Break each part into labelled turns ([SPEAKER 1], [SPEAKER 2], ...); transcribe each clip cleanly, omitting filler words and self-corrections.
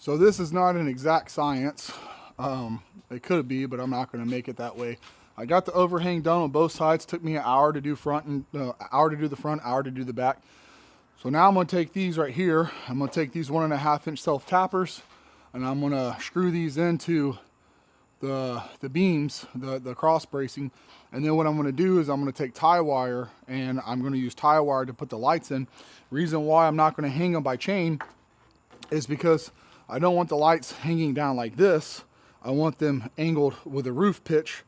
[SPEAKER 1] So this is not an exact science. It could be, but I'm not going to make it that way. I got the overhang done on both sides. Took me an hour to do front and hour to do the front, hour to do the back. So now I'm going to take these right here. I'm going to take these 1.5 inch self tappers, and I'm going to screw these into the beams, the cross bracing. And then what I'm going to do is I'm going to take tie wire, and I'm going to use tie wire to put the lights in. Reason why I'm not going to hang them by chain is because I don't want the lights hanging down like this. I want them angled with a roof pitch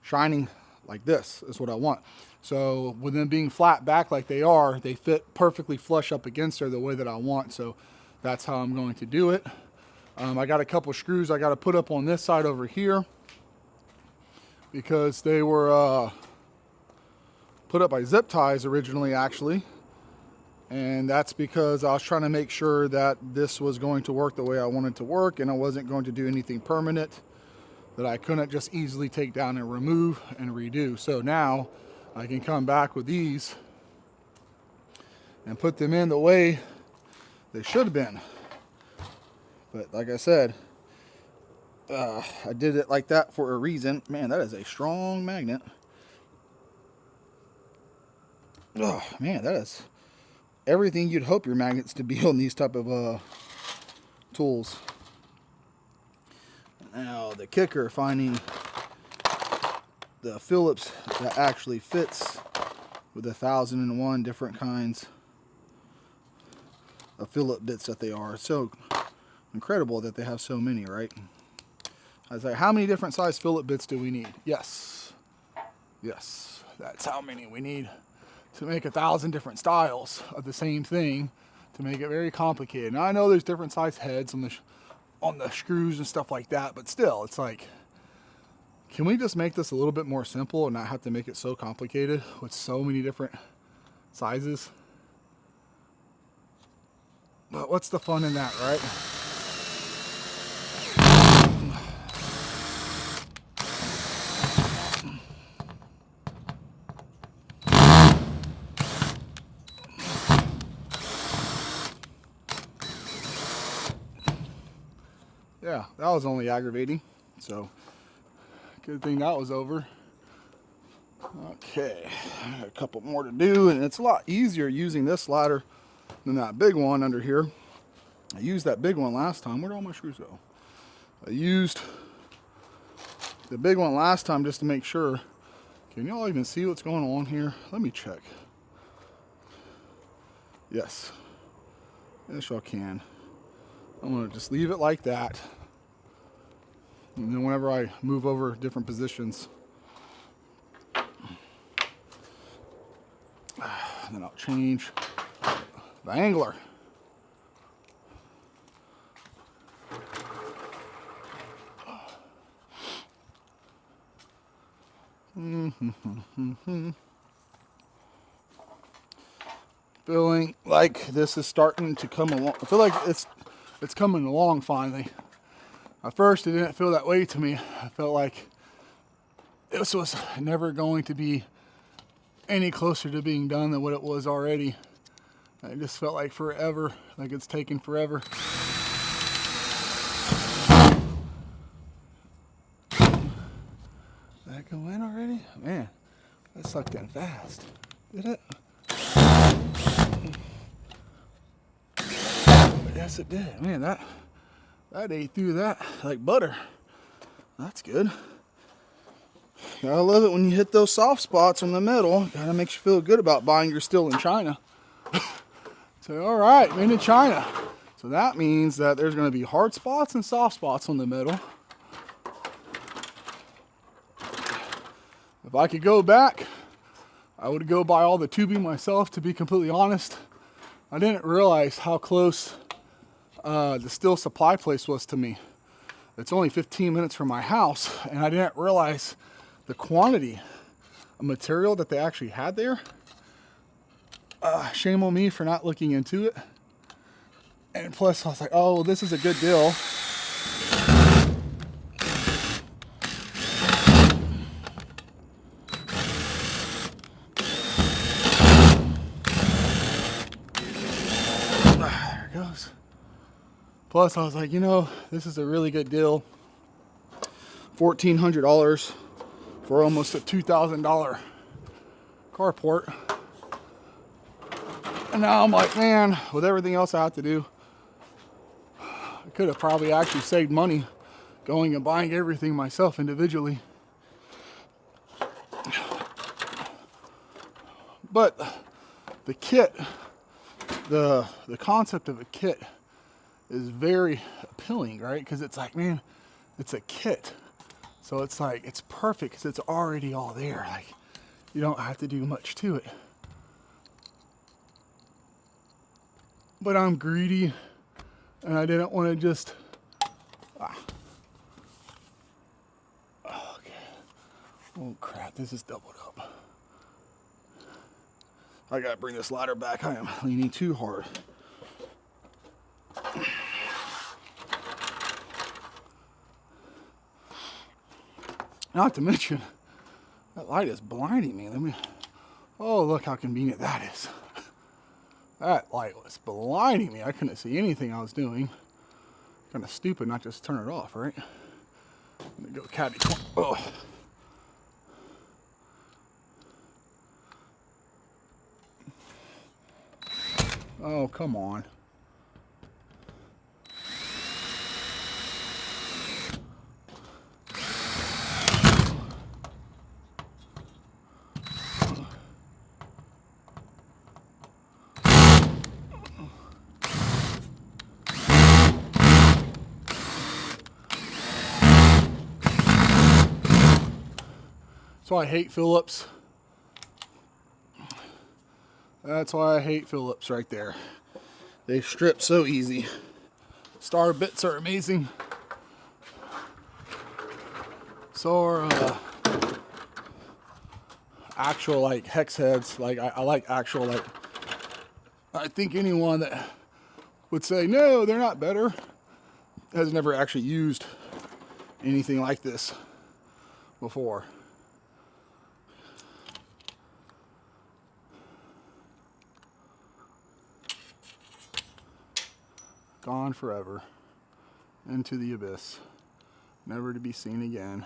[SPEAKER 1] shining like this is what I want. So with them being flat back like they are, they fit perfectly flush up against her the way that I want. So that's how I'm going to do it. I got a couple screws I got to put up on this side over here because they were put up by zip ties originally, actually. And that's because I was trying to make sure that this was going to work the way I wanted to work, and I wasn't going to do anything permanent that I couldn't just easily take down and remove and redo. So now I can come back with these and put them in the way they should have been. But like I said, I did it like that for a reason. Man, that is a strong magnet. Oh man, that is everything you'd hope your magnets to be on these type of tools. Now the kicker, finding the Phillips that actually fits with 1,001 different kinds of Phillip bits that they are. It's so incredible that they have so many, right? I was like, how many different size Phillip bits do we need? Yes, that's how many we need to make 1,000 different styles of the same thing, to make it very complicated. Now I know there's different size heads on the screws and stuff like that, but still, it's like, can we just make this a little bit more simple and not have to make it so complicated with so many different sizes? But what's the fun in that, right? Yeah, that was only aggravating. So, good thing that was over. Okay, I got a couple more to do, and it's a lot easier using this ladder than that big one under here. I used that big one last time. Where'd all my screws go? I used the big one last time just to make sure. Can y'all even see what's going on here? Let me check. Yes, y'all can. I'm gonna just leave it like that. And then whenever I move over different positions, then I'll change the angler. Feeling like this is starting to come along. I feel like it's coming along finally. At first, it didn't feel that way to me. I felt like this was never going to be any closer to being done than what it was already. It just felt like forever, like it's taken forever. Did that go in already? Man, that sucked in fast. Did it? Yes, it did. Man, that ate through that like butter. That's good. Gotta love it when you hit those soft spots on the metal. Gotta make you feel good about buying your steel in China. So, all right, made in China. So that means that there's gonna be hard spots and soft spots on the metal. If I could go back, I would go buy all the tubing myself, to be completely honest. I didn't realize how close the steel supply place was to me. It's only 15 minutes from my house, and I didn't realize the quantity of material that they actually had there. Shame on me for not looking into it. And plus, I was like, oh, this is a good deal. There it goes. Plus, I was like, you know, this is a really good deal. $1,400 for almost a $2,000 carport. And now I'm like, man, with everything else I have to do, I could have probably actually saved money going and buying everything myself individually. But the kit, the concept of a kit is very appealing, right? Because it's like, man, it's a kit. So it's like, it's perfect because it's already all there. Like, you don't have to do much to it. But I'm greedy and I didn't want to just, okay. Oh crap, this is doubled up. I gotta bring this ladder back. I am leaning too hard. Not to mention, that light is blinding me. Oh, look how convenient that is. That light was blinding me. I couldn't see anything I was doing. Kind of stupid not just turn it off, right? Let me go caddy. Oh. Oh, come on. That's why I hate Phillips. That's why I hate Phillips right there. They strip so easy. Star bits are amazing. So are actual like hex heads. Like I like actual like. I think anyone that would say no, they're not better has never actually used anything like this before. Gone forever into the abyss, never to be seen again.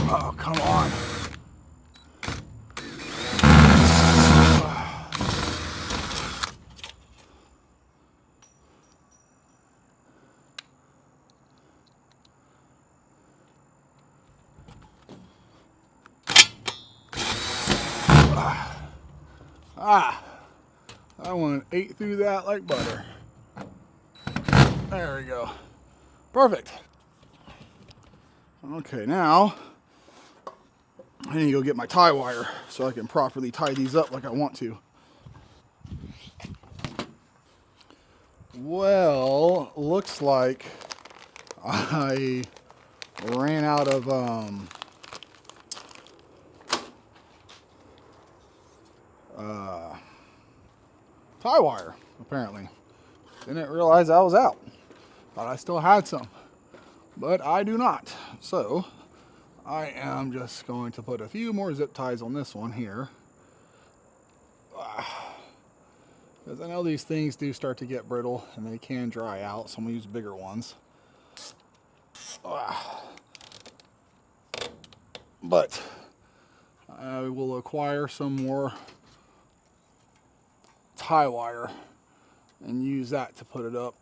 [SPEAKER 1] Oh, come on. I one ate through that like butter. There we go. Perfect. Okay, now I need to go get my tie wire so I can properly tie these up like I want to. Well, looks like I ran out of tie wire, apparently. Didn't realize I was out. Thought I still had some, but I do not. So I am just going to put a few more zip ties on this one here. Because I know these things do start to get brittle and they can dry out, so I'm going to use bigger ones. But I will acquire some more tie wire and use that to put it up.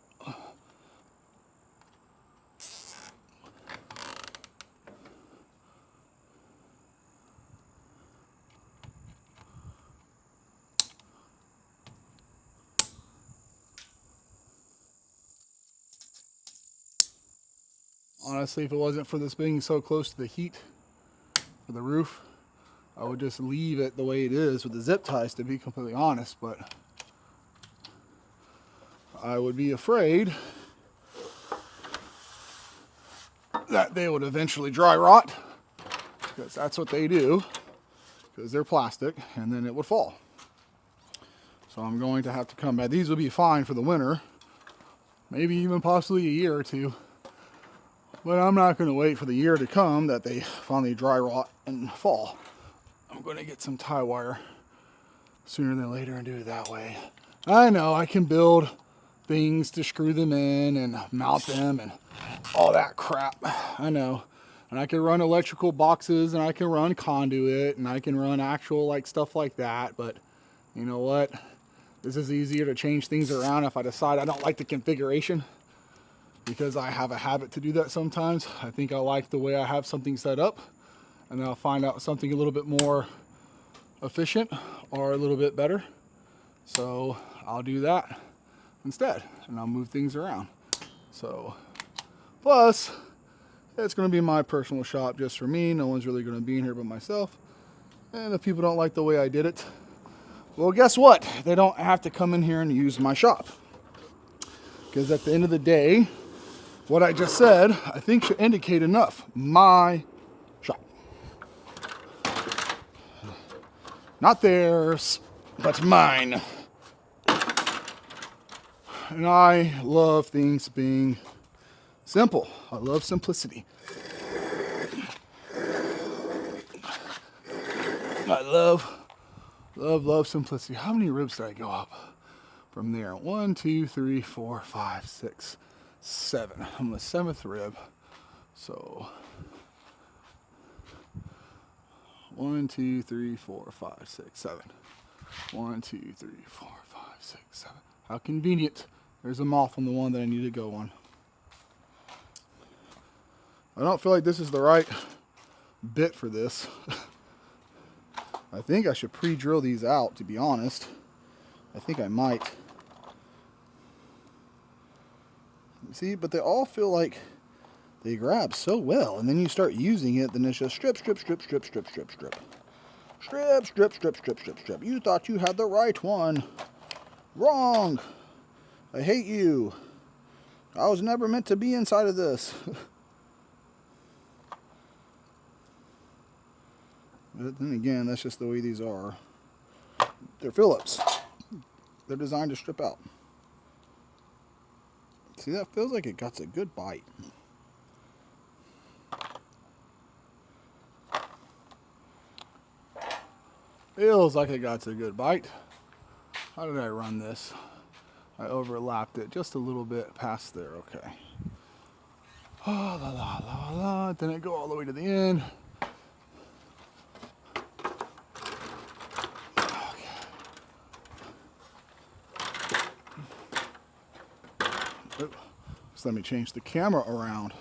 [SPEAKER 1] Honestly, if it wasn't for this being so close to the heat for the roof, I would just leave it the way it is with the zip ties, to be completely honest, but I would be afraid that they would eventually dry rot, because that's what they do. because they're plastic, and then it would fall. So I'm going to have to come back. These will be fine for the winter, maybe even possibly a year or two. But I'm not going to wait for the year to come that they finally dry rot and fall. I'm going to get some tie wire sooner than later and do it that way. I know I can build things to screw them in and mount them and all that crap. I know. And I can run electrical boxes, and I can run conduit, and I can run actual like stuff like that. But you know what? This is easier to change things around if I decide I don't like the configuration, because I have a habit to do that sometimes. I think I like the way I have something set up, and then I'll find out something a little bit more efficient or a little bit better. So I'll do that instead, and I'll move things around. So plus, it's going to be my personal shop just for me. No one's really going to be in here but myself. And if people don't like the way I did it, well, guess what? They don't have to come in here and use my shop. Because at the end of the day, what I just said, I think should indicate enough. My shop. Not theirs, but mine. And I love things being simple. I love simplicity. I love simplicity. How many ribs did I go up from there? 1, 2, 3, 4, 5, 6, 7. I'm the 7th rib. So 1, 2, 3, 4, 5, 6, 7. 1, 2, 3, 4, 5, 6, 7. How convenient. There's a moth on the one that I need to go on. I don't feel like this is the right bit for this. I think I should pre-drill these out, to be honest. I think I might. See, but they all feel like they grab so well, and then you start using it, then it's just strip, strip, strip, strip, strip, strip, strip. Strip, strip, strip, strip, strip, strip. You thought you had the right one. Wrong. I hate you. I was never meant to be inside of this. But then again, that's just the way these are. They're Phillips. They're designed to strip out. See, that feels like it got a good bite. Feels like it got a good bite. How did I run this? I overlapped it just a little bit past there. Okay. Oh, la la la la. Didn't go all the way to the end. So let me change the camera around.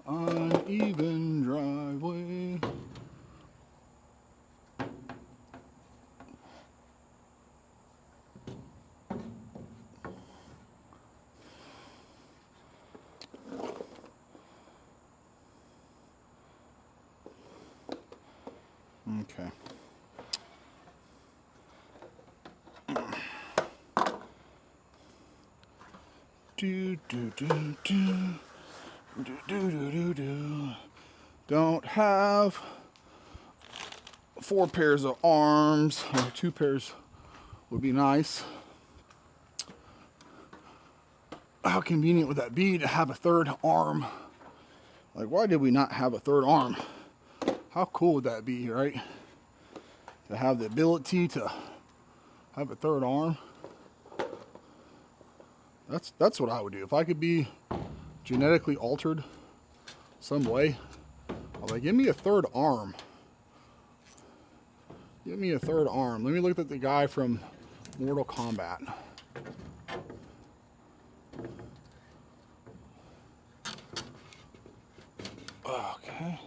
[SPEAKER 1] Uneven driveway. Okay. Do do do do. Do, do, do, do, do. Don't have 4 pairs of arms, or 2 pairs would be nice. How convenient would that be to have a 3rd arm? Like, why did we not have a 3rd arm? How cool would that be, right? To have the ability to have a 3rd arm. That's what I would do. If I could be genetically altered some way, I'm like, give me a 3rd arm. Give me a 3rd arm. Let me look at the guy from Mortal Kombat. Okay.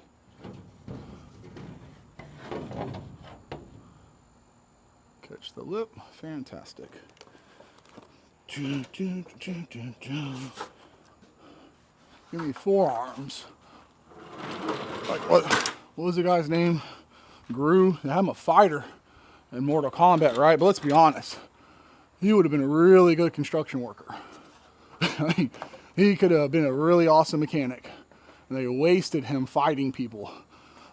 [SPEAKER 1] Catch the lip. Fantastic. Give me forearms. Like what was the guy's name? Gru. I'm a fighter in Mortal Kombat, right? But let's be honest. He would have been a really good construction worker. He could have been a really awesome mechanic. And they wasted him fighting people.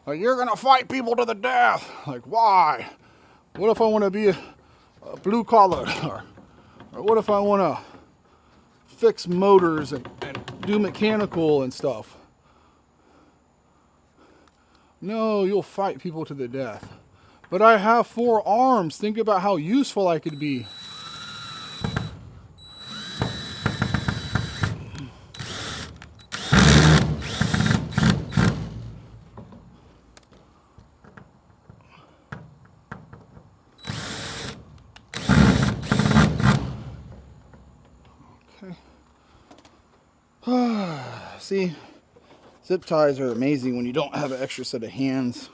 [SPEAKER 1] Like, you're gonna fight people to the death. Like, why? What if I want to be a blue collar? Or what if I want to fix motors and do mechanical and stuff? No, you'll fight people to the death. But I have 4 arms. Think about how useful I could be. Okay. See, zip ties are amazing when you don't have an extra set of hands.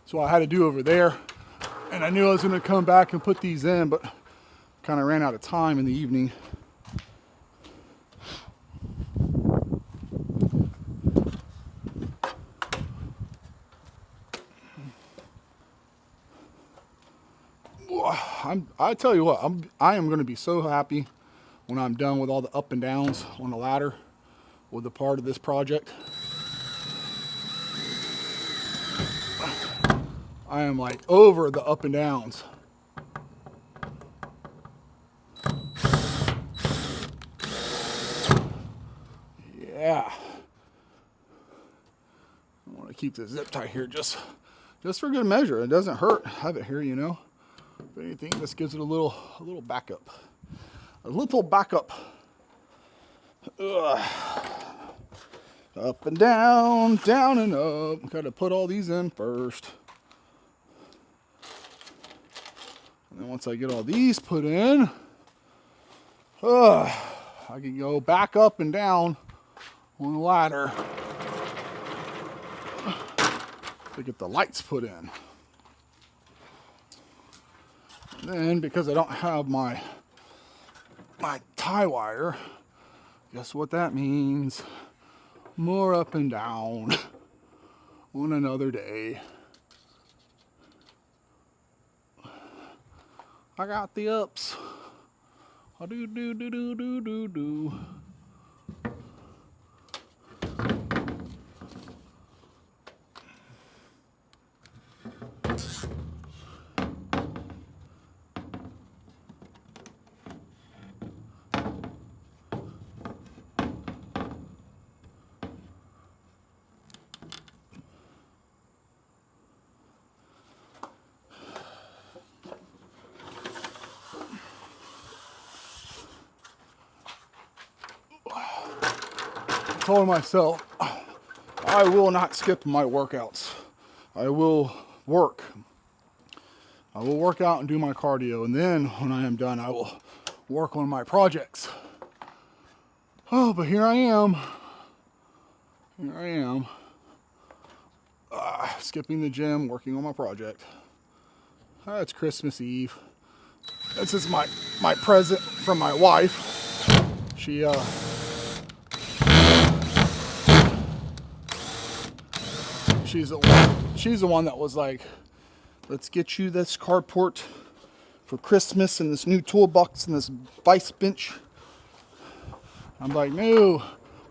[SPEAKER 1] That's what I had to do over there. And I knew I was going to come back and put these in, but kind of ran out of time in the evening. I tell you what, I am going to be so happy when I'm done with all the up and downs on the ladder with the part of this project. I am like over the up and downs. Yeah. I want to keep the zip tie here just for good measure. It doesn't hurt. Have it here, you know. If anything, this gives it a little backup. A little backup. Ugh. Up and down, down and up. Got to put all these in first. And then once I get all these put in, I can go back up and down on the ladder to get the lights put in. And then, because I don't have my tie wire, guess what that means? More up and down on another day. I got the ups. I do. I told myself I will not skip my workouts. I will work. I will work out and do my cardio, and then when I am done, I will work on my projects. Oh, but here I am. Skipping the gym, working on my project. It's Christmas Eve. This is my present from my wife. She's the one that was like, let's get you this carport for Christmas and this new toolbox and this vice bench. I'm like, no,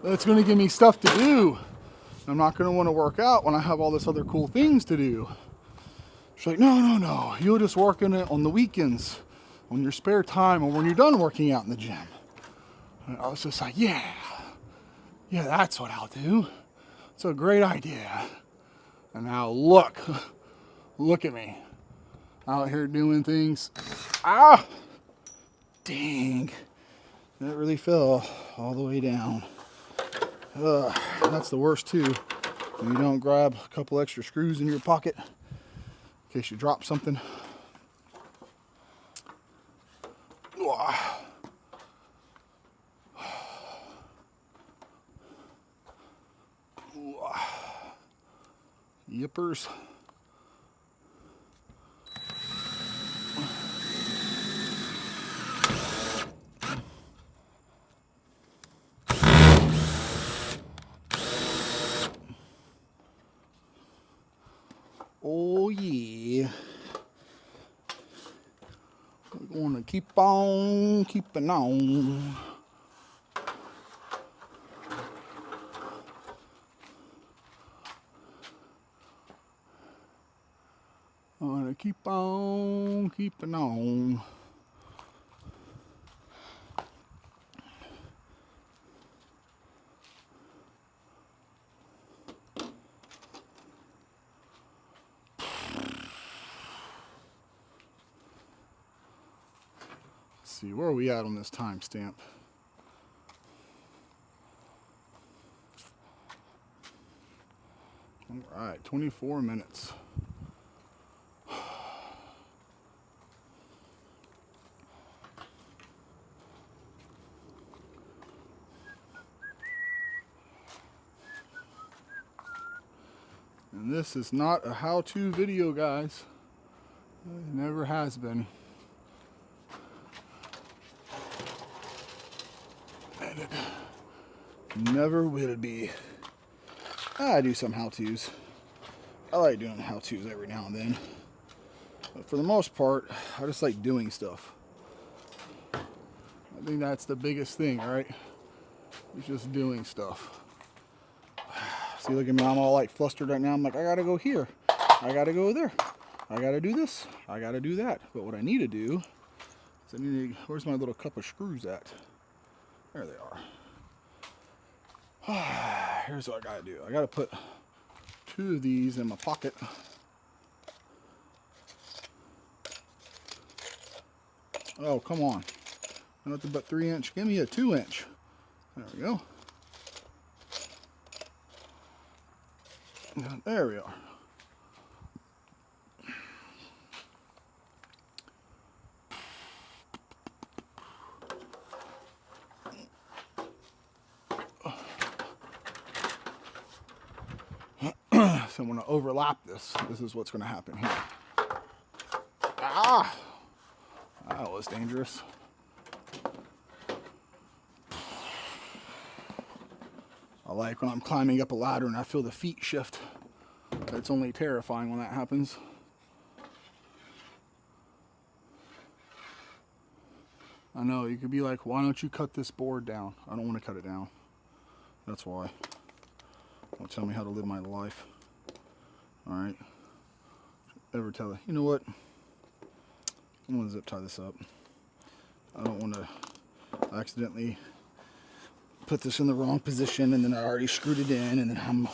[SPEAKER 1] that's going to give me stuff to do. I'm not going to want to work out when I have all this other cool things to do. She's like, no, you'll just work on it on the weekends, on your spare time, or when you're done working out in the gym. And I was just like, yeah, that's what I'll do. It's a great idea. And now look at me out here doing things. Dang, that really fell all the way down. That's the worst too, when you don't grab a couple extra screws in your pocket in case you drop something. Yippers. Oh yeah. We're gonna keep on keeping on. Gonna keep on keeping on. Let's see, where are we at on this timestamp? All right, 24 minutes. And this is not a how-to video, guys. It never has been. And it never will be. I do some how-tos. I like doing how-tos every now and then. But for the most part, I just like doing stuff. I think that's the biggest thing, right? It's just doing stuff. See, look at me, I'm all like flustered right now. I'm like, I gotta go here. I gotta go there. I gotta do this. I gotta do that. But what I need to do is I need to, where's my little cup of screws at? There they are. Here's what I gotta do. I gotta put 2 of these in my pocket. Oh, come on. Nothing but 3-inch. Give me a 2-inch. There we go. There we are. So I'm going to overlap this. This is what's going to happen here. Ah! That was dangerous. I like when I'm climbing up a ladder and I feel the feet shift. It's only terrifying when that happens. I know, you could be like, why don't you cut this board down? I don't want to cut it down. That's why. Don't tell me how to live my life. Alright. Ever tell her, you know what? I'm going to zip tie this up. I don't want to accidentally put this in the wrong position and then I already screwed it in and then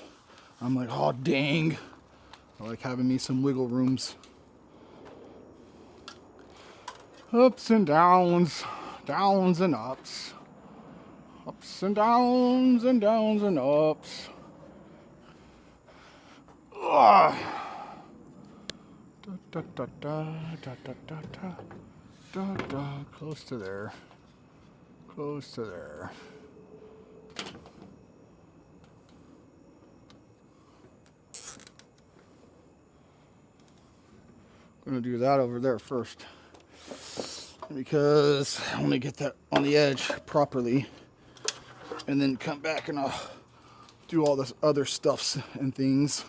[SPEAKER 1] I'm like, oh dang. I like having me some wiggle rooms. Ups and downs, downs and ups. Ups and downs and downs and ups. Ugh. Da, da, da, da, da, da, da, da, da. Close to there. Close to there. I'm going to do that over there first. Because I want to get that on the edge properly. And then come back and I'll do all this other stuffs and things.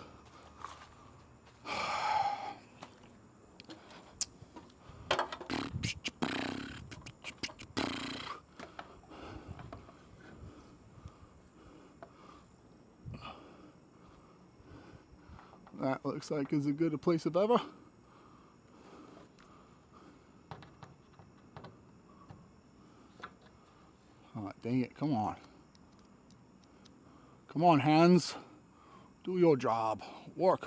[SPEAKER 1] That looks like as good a place as ever. Oh, dang it, come on. Come on, hands. Do your job. Work.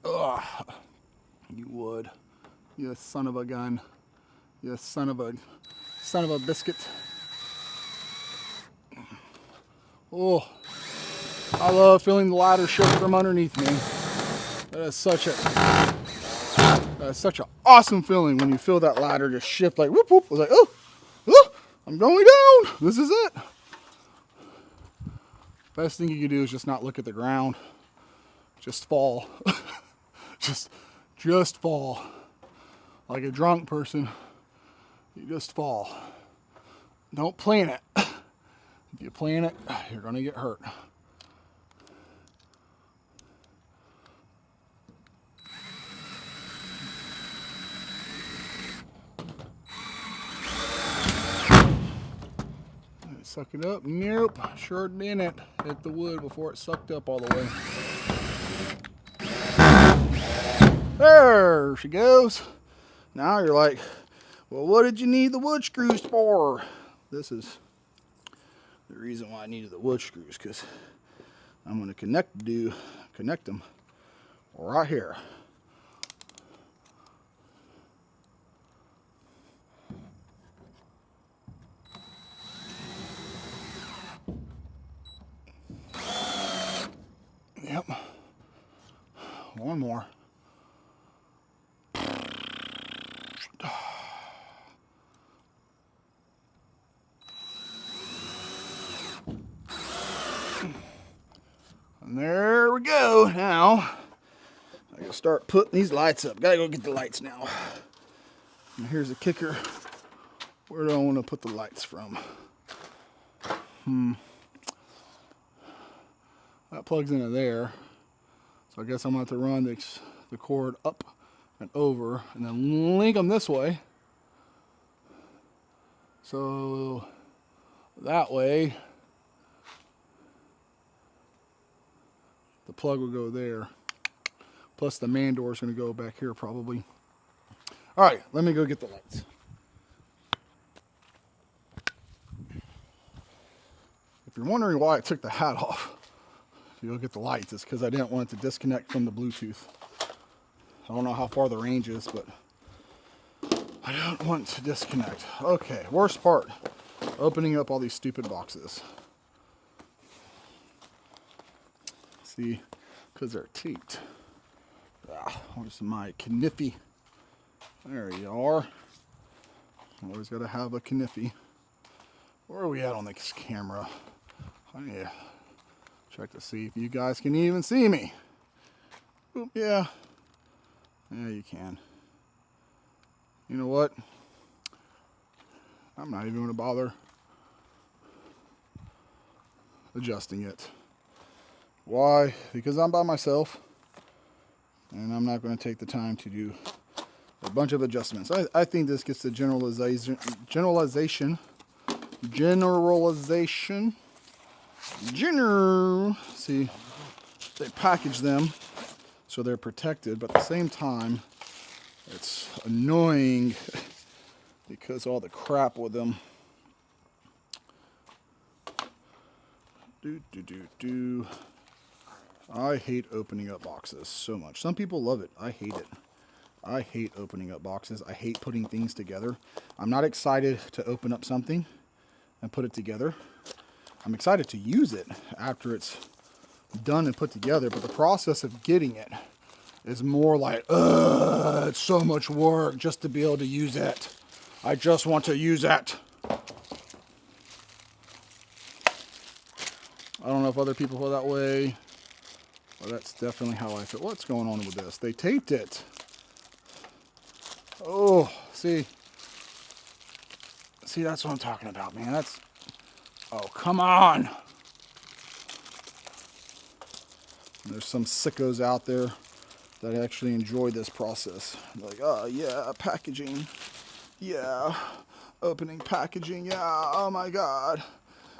[SPEAKER 1] Ugh. You would. You son of a gun. You son of a biscuit. Oh. I love feeling the ladder shift from underneath me. That is such an awesome feeling when you feel that ladder just shift like whoop whoop. I was like, oh, I'm going down. This is it. Best thing you can do is just not look at the ground. Just fall. just fall. Like a drunk person. You just fall. Don't plan it. If you plan it, you're gonna get hurt. Suck it up. Nope. Sure didn't hit the wood before it sucked up all the way. There she goes. Now you're like, well, what did you need the wood screws for? This is the reason why I needed the wood screws, because I'm going to connect them right here. Yep. One more. And there we go. Now I gotta start putting these lights up. Gotta go get the lights now. And here's the kicker. Where do I want to put the lights from? That plugs into there. So I guess I'm going to have to run the cord up and over and then link them this way. So that way the plug will go there. Plus the man door is going to go back here probably. All right, let me go get the lights. If you're wondering why I took the hat off, you go get the lights, it's because I didn't want it to disconnect from the Bluetooth. I don't know how far the range is, but I don't want to disconnect. Okay, worst part, opening up all these stupid boxes. See, because they're taped. Where's my kniffy? There you are. Always got to have a kniffy. Where are we at on this camera? I need to check to see if you guys can even see me. Oop, yeah. Yeah, you can. You know what? I'm not even going to bother adjusting it. Why? Because I'm by myself. And I'm not going to take the time to do a bunch of adjustments. I think this gets the generalization. See, they package them so they're protected, but at the same time, it's annoying because all the crap with them. I hate opening up boxes so much. Some people love it. I hate it. I hate opening up boxes. I hate putting things together. I'm not excited to open up something and put it together. I'm excited to use it after it's done and put together, but the process of getting it is more like, it's so much work just to be able to use it. I just want to use it. I don't know if other people feel that way. Well, that's definitely how I feel. What's going on with this? They taped it. Oh, see, that's what I'm talking about, man. Oh, come on. And there's some sickos out there that actually enjoy this process. Like, oh, yeah, packaging. Yeah, opening packaging. Yeah, oh my God.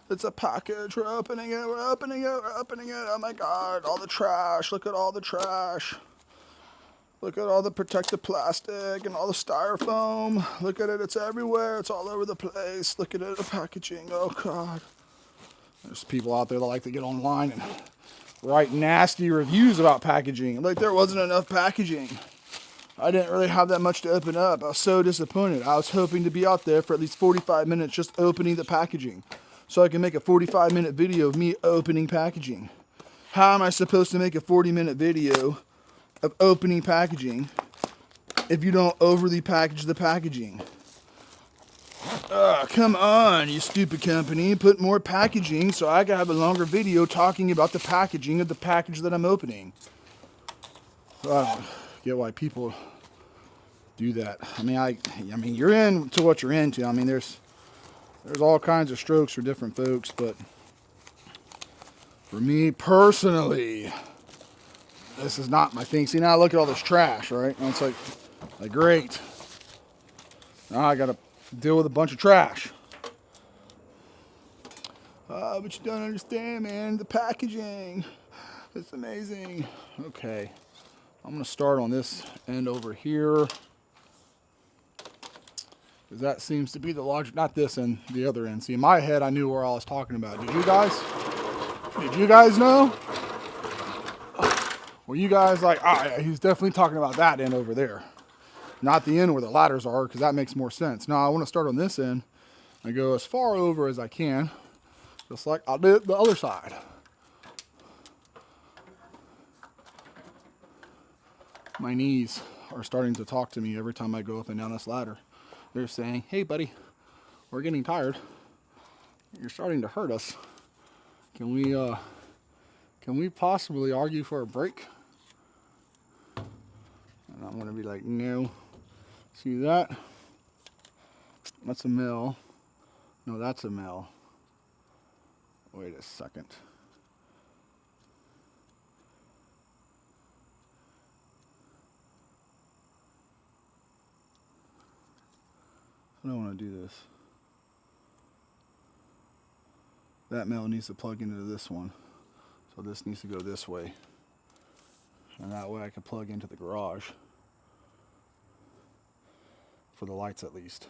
[SPEAKER 1] It's a package. We're opening it. We're opening it. We're opening it. Oh my God. All the trash. Look at all the trash. Look at all the protective plastic and all the styrofoam. Look at it. It's everywhere. It's all over the place. Look at it. The packaging. Oh God. There's people out there that like to get online and write nasty reviews about packaging. Like there wasn't enough packaging. I didn't really have that much to open up. I was so disappointed. I was hoping to be out there for at least 45 minutes just opening the packaging, so I can make a 45-minute video of me opening packaging. How am I supposed to make a 40-minute video of opening packaging if you don't overly package the packaging? Come on, you stupid company. Put more packaging so I can have a longer video talking about the packaging of the package that I'm opening. I don't get why people do that. I mean, you're into what you're into. I mean, there's all kinds of strokes for different folks, but for me personally, this is not my thing. See, now look at all this trash, right? And it's like great. Now I gotta deal with a bunch of trash. But you don't understand, man. The packaging, it's amazing. Okay, I'm gonna start on this end over here, because that seems to be the logic. Not this end, the other end. See, in my head, I knew where I was talking about. Did you guys? Did you guys know? Were you guys like, yeah, he's definitely talking about that end over there, not the end where the ladders are, because that makes more sense. Now I want to start on this end and go as far over as I can, just like I did the other side. My knees are starting to talk to me every time I go up and down this ladder. They're saying, hey buddy, we're getting tired. You're starting to hurt us. Can we possibly argue for a break? And I'm gonna be like, no. See that? That's a mill. No, that's a mill. Wait a second. I don't want to do this. That mill needs to plug into this one. So this needs to go this way. And that way I can plug into the garage. For the lights at least.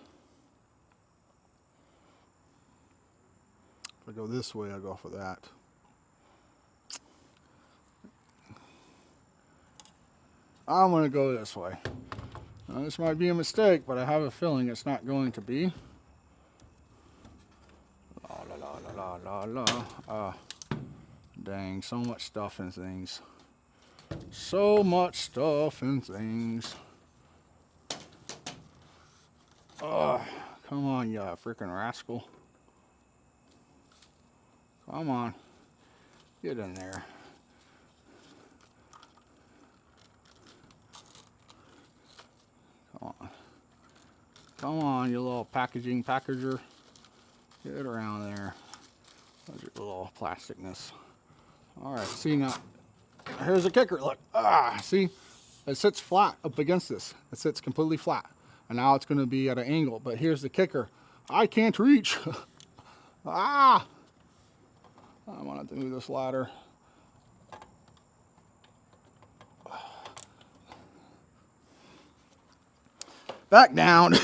[SPEAKER 1] If I go this way, I go for that. I'm going to go this way. Now, this might be a mistake, but I have a feeling it's not going to be. La la la la la la la. Dang, so much stuff and things. So much stuff and things. Come on, you freaking rascal. Come on. Get in there. Come on. Come on, you little packager. Get around there. There's your little plasticness. Alright, see now. Here's a kicker. Look. See? It sits flat up against this. It sits completely flat. And now it's going to be at an angle. But here's the kicker. I can't reach. I'm going to have to move this ladder. Back down.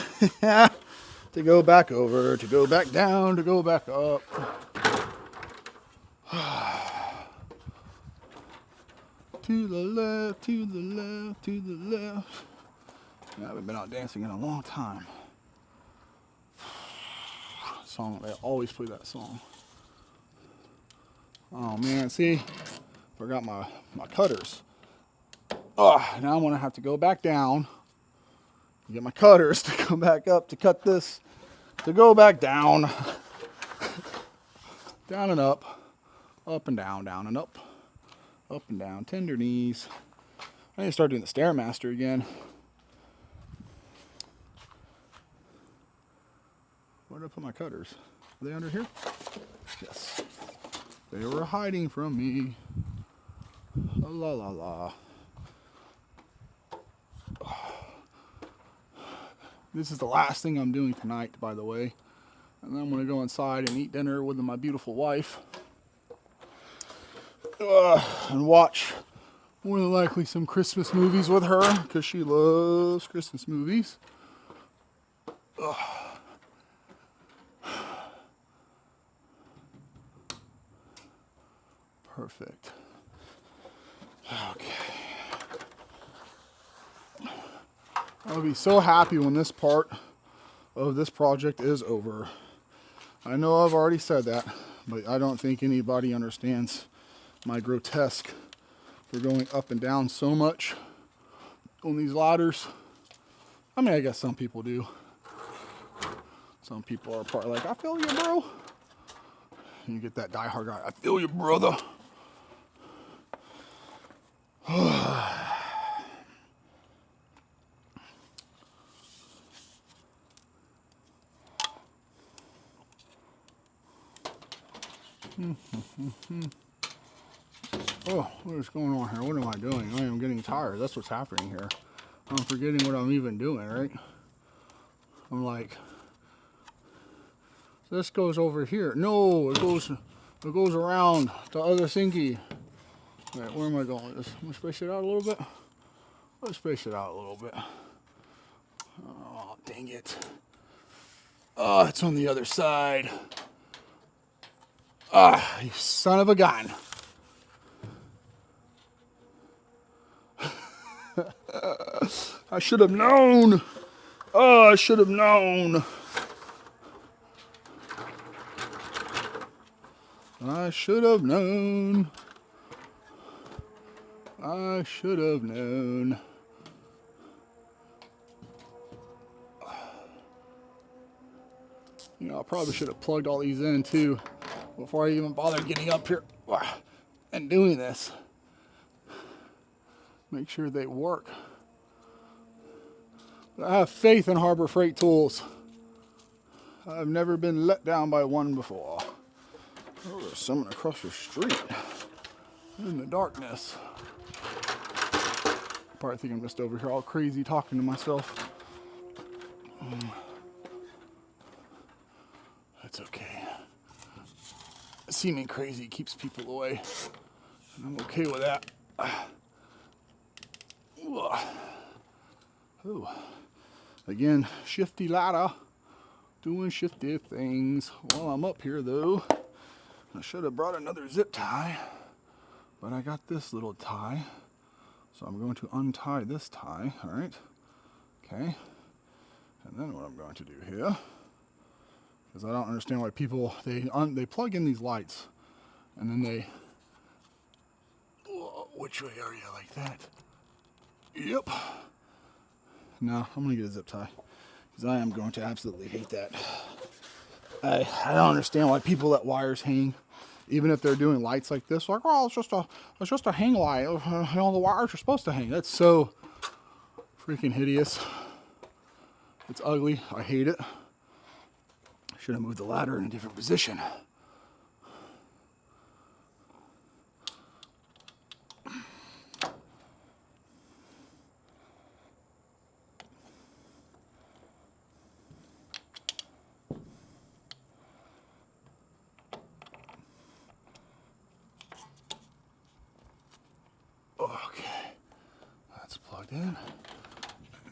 [SPEAKER 1] To go back over. To go back down. To go back up. To the left. To the left. To the left. I haven't been out dancing in a long time. Song, they always play that song. Oh man, see, forgot my cutters. Now I'm gonna have to go back down, get my cutters to come back up to cut this, to go back down, down and up and down, down and up and down, tender knees. I need to start doing the Stairmaster again. Where did I put my cutters? Are they under here? Yes. They were hiding from me. La la la. This is the last thing I'm doing tonight, by the way. And then I'm going to go inside and eat dinner with my beautiful wife. And watch, more than likely, some Christmas movies with her, because she loves Christmas movies. Perfect. Okay. I'll be so happy when this part of this project is over. I know I've already said that, but I don't think anybody understands my grotesque for going up and down so much on these ladders. I mean, I guess some people do. Some people are probably like, I feel you, bro. And you get that diehard guy, I feel you, brother. Oh, what is going on here? What am I doing? I am getting tired. That's what's happening here. I'm forgetting what I'm even doing, right? I'm like, this goes over here. No, it goes around the other thingy. Wait, where am I going with this? I'm gonna space it out a little bit. Let's space it out a little bit. Oh, dang it. Oh, it's on the other side. Ah, you son of a gun. I should have known. Oh, I should have known. I should have known. I should have known. You know, I probably should have plugged all these in too before I even bothered getting up here and doing this. Make sure they work. But I have faith in Harbor Freight Tools. I've never been let down by one before. Oh, there's someone across the street in the darkness. Probably think I'm just over here all crazy talking to myself. That's okay. Seeming crazy keeps people away. And I'm okay with that. Ooh. Again, shifty ladder. Doing shifty things. While I'm up here though, I should have brought another zip tie. But I got this little tie. So I'm going to untie this tie. Alright. Okay. And then what I'm going to do here, because I don't understand why people, they plug in these lights and then they, which way are you, like that? Yep. No, I'm gonna get a zip tie because I am going to absolutely hate that. I don't understand why people let wires hang, even if they're doing lights like this. Like, oh, it's just a hang light. You know, the wires are supposed to hang. That's so freaking hideous. It's ugly. I hate it. Should have moved the ladder in a different position. Okay, that's plugged in.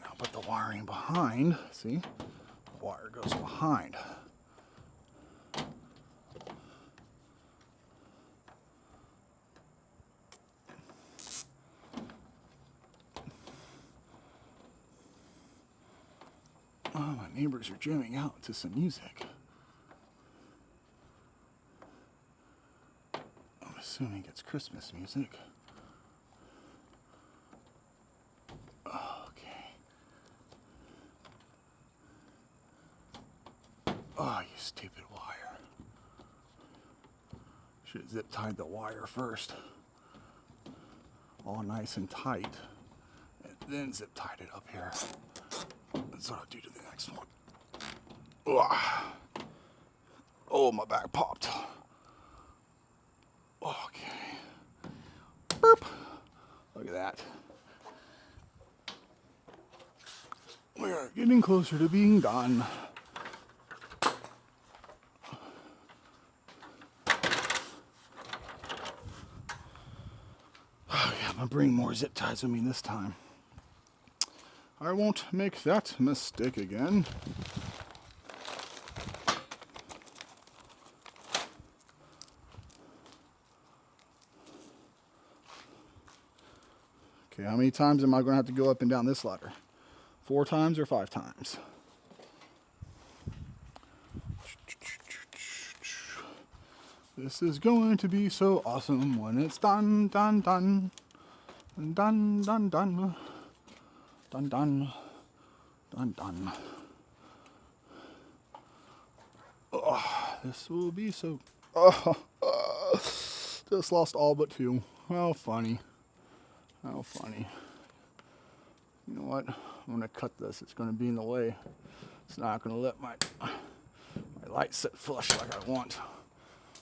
[SPEAKER 1] Now put the wiring behind. See, the wire goes behind. Oh, my neighbors are jamming out to some music. I'm assuming it's Christmas music. Okay. Oh, you stupid wire. Should have zip tied the wire first. All nice and tight. And then zip tied it up here. That's what I'll do to the next one. Ugh. Oh, my back popped. Okay. Burp. Look at that. We are getting closer to being done. Okay, I'm gonna bring more zip ties with me this time. I won't make that mistake again. Okay, how many times am I going to have to go up and down this ladder? 4 times or 5 times? This is going to be so awesome when it's done, done, done. Done, done, done. Done, done. Done, done. Oh, this will be so. Oh, just lost all but two. How funny. How funny. You know what? I'm gonna cut this. It's gonna be in the way. It's not gonna let my light sit flush like I want.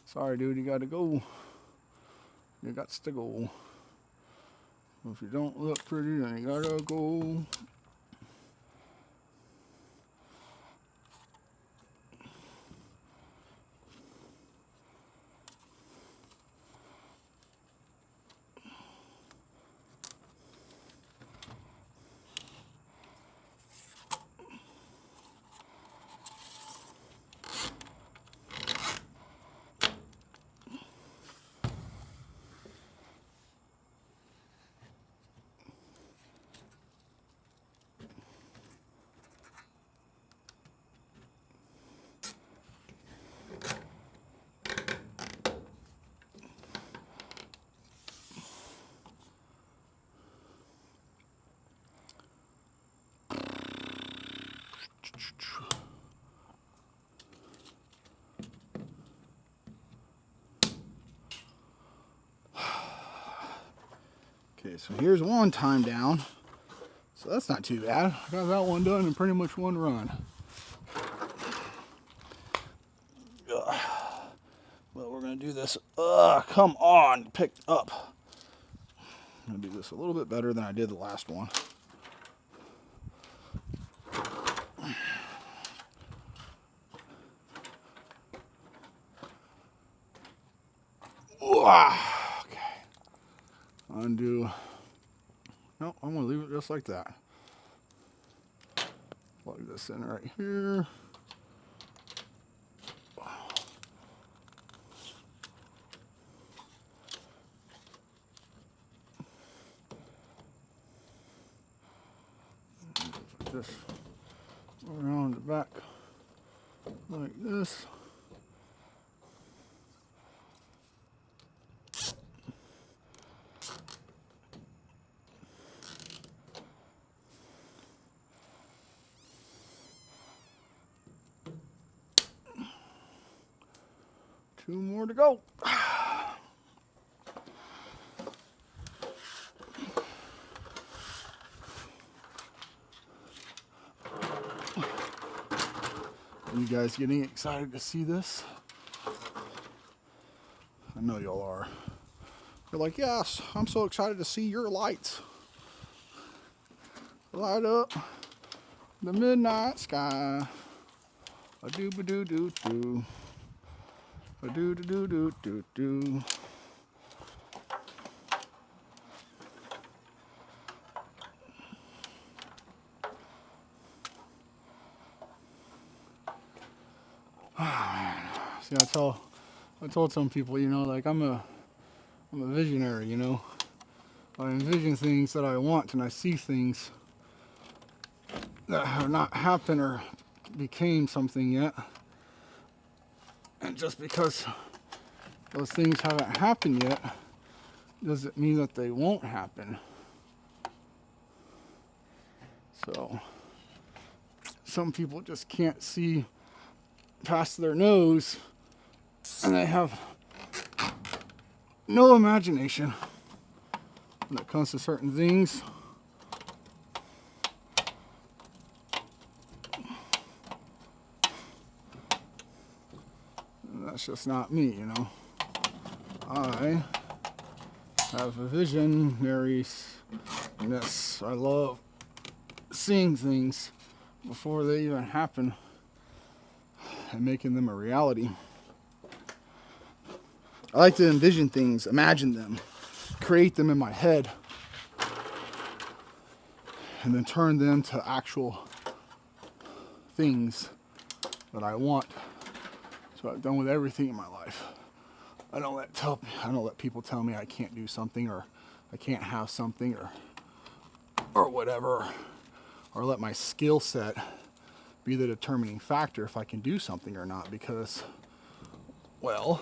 [SPEAKER 1] Sorry, dude. You gotta go. You got to go. If you don't look pretty, then you gotta go. Okay, so here's one time down. So that's not too bad. I got that one done in pretty much one run. Ugh. Well, we're gonna do this. Come on, picked up. I'm gonna do this a little bit better than I did the last one. Okay. Undo. No, I'm gonna leave it just like that. Plug this in right here. Just around the back like this. Two more to go. You guys getting excited to see this? I know y'all are. You're like, yes, I'm so excited to see your lights. Light up the midnight sky. A doo ba doo doo doo. A doo doo doo doo doo doo. See, I told some people, you know, like I'm a visionary, you know. I envision things that I want, and I see things that have not happened or became something yet. And just because those things haven't happened yet doesn't mean that they won't happen. So some people just can't see past their nose, and they have no imagination when it comes to certain things. And that's just not me, you know. I have a visionariness. I love seeing things before they even happen and making them a reality. I like to envision things, imagine them, create them in my head, and then turn them to actual things that I want. So I've done with everything in my life. I don't let people tell me I can't do something, or I can't have something, or whatever, or let my skill set be the determining factor if I can do something or not, because, well,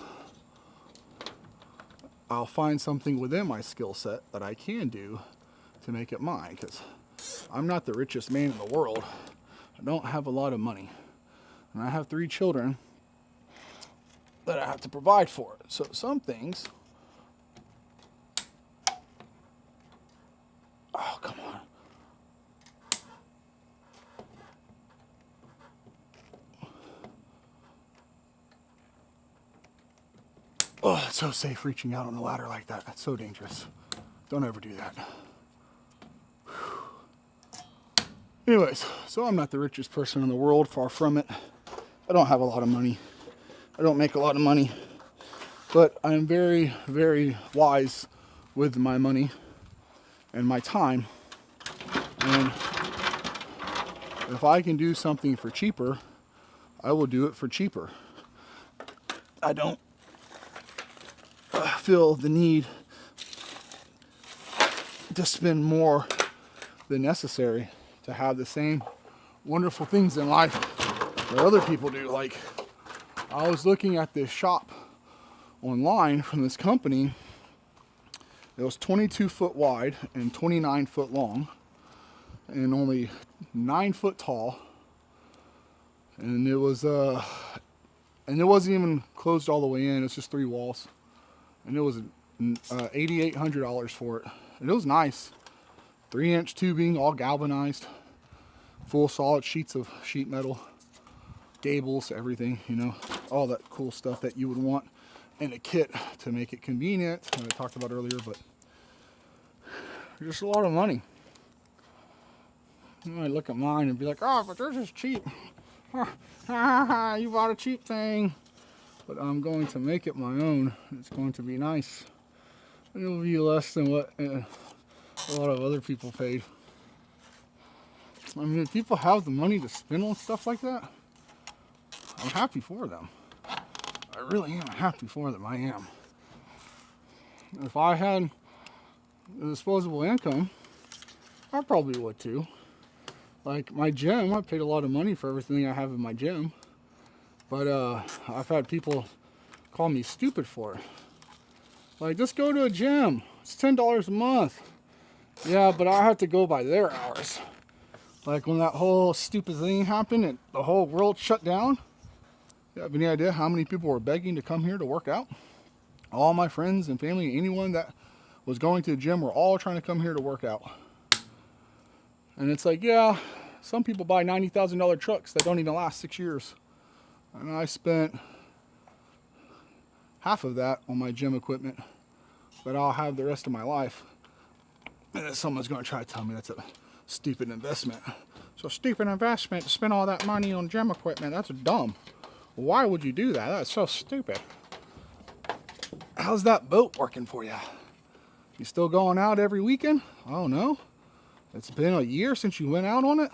[SPEAKER 1] I'll find something within my skill set that I can do to make it mine, because I'm not the richest man in the world. I don't have a lot of money, and I have 3 children, that I have to provide for it. So some things, oh, come on. Oh, it's so safe reaching out on a ladder like that. That's so dangerous. Don't ever do that. Anyways, so I'm not the richest person in the world, far from it. I don't have a lot of money. I don't make a lot of money. But I am very, very wise with my money and my time. And if I can do something for cheaper, I will do it for cheaper. I don't feel the need to spend more than necessary to have the same wonderful things in life that other people do. Like, I was looking at this shop online from this company. It was 22 foot wide and 29 foot long and only 9 foot tall. And it wasn't even closed all the way in. It's just 3 walls. And it was $8,800 for it. And it was nice. 3-inch tubing, all galvanized. Full solid sheets of sheet metal. Gables, everything, you know. All that cool stuff that you would want in a kit to make it convenient. That I talked about earlier, but just a lot of money. You might look at mine and be like, oh, but this is cheap. You bought a cheap thing. But I'm going to make it my own. It's going to be nice. It'll be less than what a lot of other people paid. I mean, if people have the money to spend on stuff like that, I'm happy for them. I really am happy for them. I am. If I had a disposable income, I probably would too. Like my gym, I paid a lot of money for everything I have in my gym. But I've had people call me stupid for it. Like, just go to a gym. It's $10 a month. Yeah, but I have to go by their hours. Like when that whole stupid thing happened and the whole world shut down. You have any idea how many people were begging to come here to work out? All my friends and family, anyone that was going to the gym were all trying to come here to work out. And it's like, yeah, some people buy $90,000 trucks that don't even last 6 years. And I spent half of that on my gym equipment that I'll have the rest of my life. And then someone's going to try to tell me that's a stupid investment. So stupid investment to spend all that money on gym equipment. That's dumb. Why would you do that? That's so stupid. How's that boat working for you? You still going out every weekend? Oh no. It's been a year since you went out on it.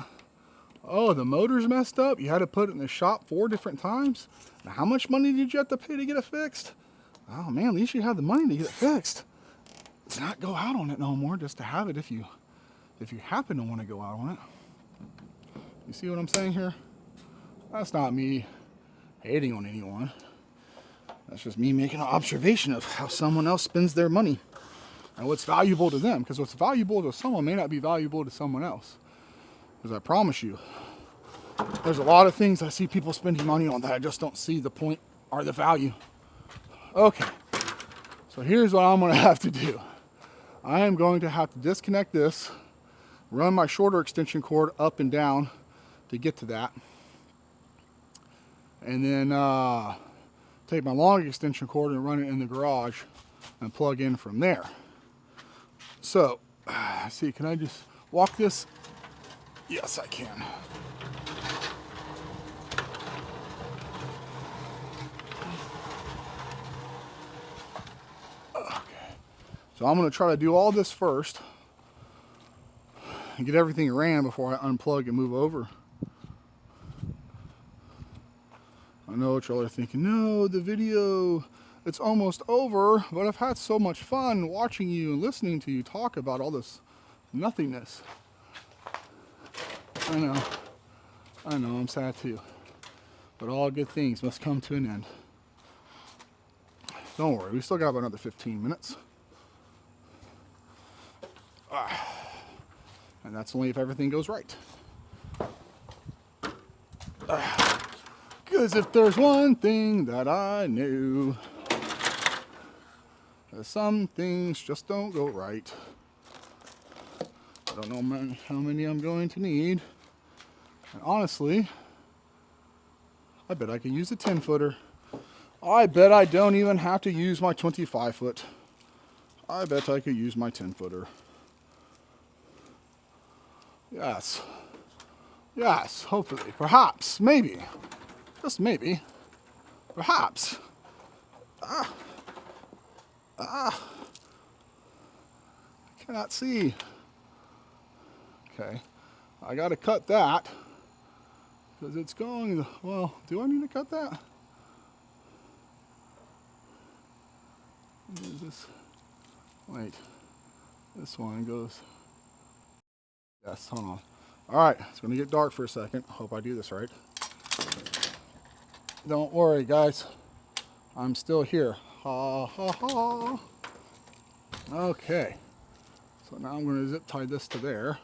[SPEAKER 1] Oh, the motor's messed up. You had to put it in the shop 4 different times. Now, how much money did you have to pay to get it fixed? Oh man, at least you have the money to get it fixed. Let's not go out on it no more, just to have it if you happen to want to go out on it. You see what I'm saying here? That's not me hating on anyone. That's just me making an observation of how someone else spends their money and what's valuable to them. Because what's valuable to someone may not be valuable to someone else. Because I promise you, there's a lot of things I see people spending money on that I just don't see the point or the value. Okay, so here's what I'm going to have to do. I am going to have to disconnect this, run my shorter extension cord up and down to get to that, and then take my long extension cord and run it in the garage and plug in from there. So, see, can I just walk this? Yes, I can. Okay. So I'm going to try to do all this first and get everything ran before I unplug and move over. I know what y'all are thinking. No, the video, it's almost over, but I've had so much fun watching you and listening to you talk about all this nothingness. I know, I'm sad too. But all good things must come to an end. Don't worry, we still got about another 15 minutes. And that's only if everything goes right. Good Because if there's one thing that I knew, some things just don't go right. I don't know how many I'm going to need. And honestly, I bet I can use a 10-footer. I bet I don't even have to use my 25-foot. I bet I could use my 10-footer. Yes. Yes, hopefully. Perhaps. Maybe. Just maybe. Perhaps. I cannot see. Okay. I gotta cut that. Because it's going, well, do I need to cut that? What is this? Wait. This one goes. Yes, hold on. Alright, it's gonna get dark for a second. Hope I do this right. Don't worry, guys. I'm still here. Ha ha ha. Okay. So now I'm gonna zip tie this to there.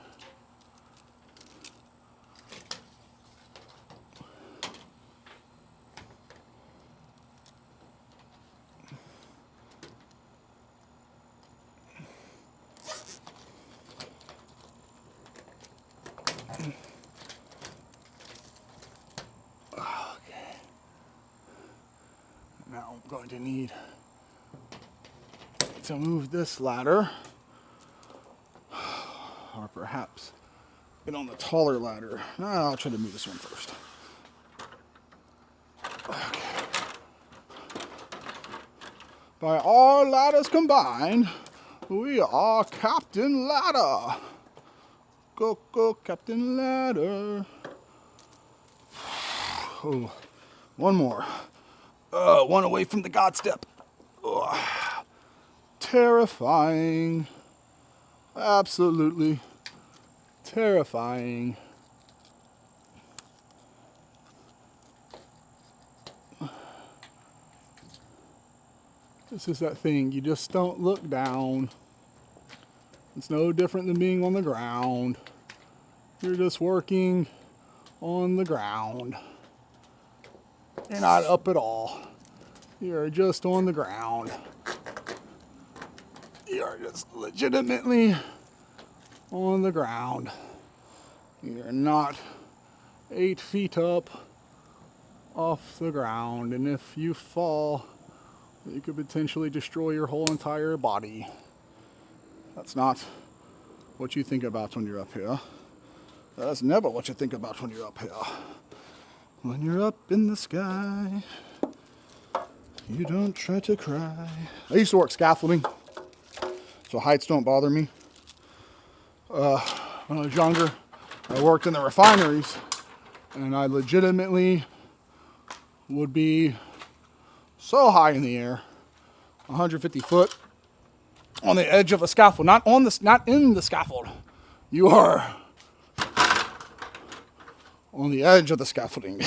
[SPEAKER 1] Now I'm going to need to move this ladder, or perhaps get on the taller ladder. No, I'll try to move this one first. Okay. By all ladders combined, we are Captain Ladder. Go, go, Captain Ladder. Oh, one more. One away from the God step. Terrifying. Absolutely terrifying. This is that thing, you just don't look down. It's no different than being on the ground. You're just working on the ground. You're not up at all. You're just on the ground. You're just legitimately on the ground. You're not 8 feet up off the ground, and if you fall, you could potentially destroy your whole entire body. That's not what you think about when you're up here. That's never what you think about when you're up here. When you're up in the sky, you don't try to cry. I used to work scaffolding, so heights don't bother me. When I was younger, I worked in the refineries, and I legitimately would be so high in the air, 150 foot, on the edge of a scaffold, not in the scaffold. You are on the edge of the scaffolding,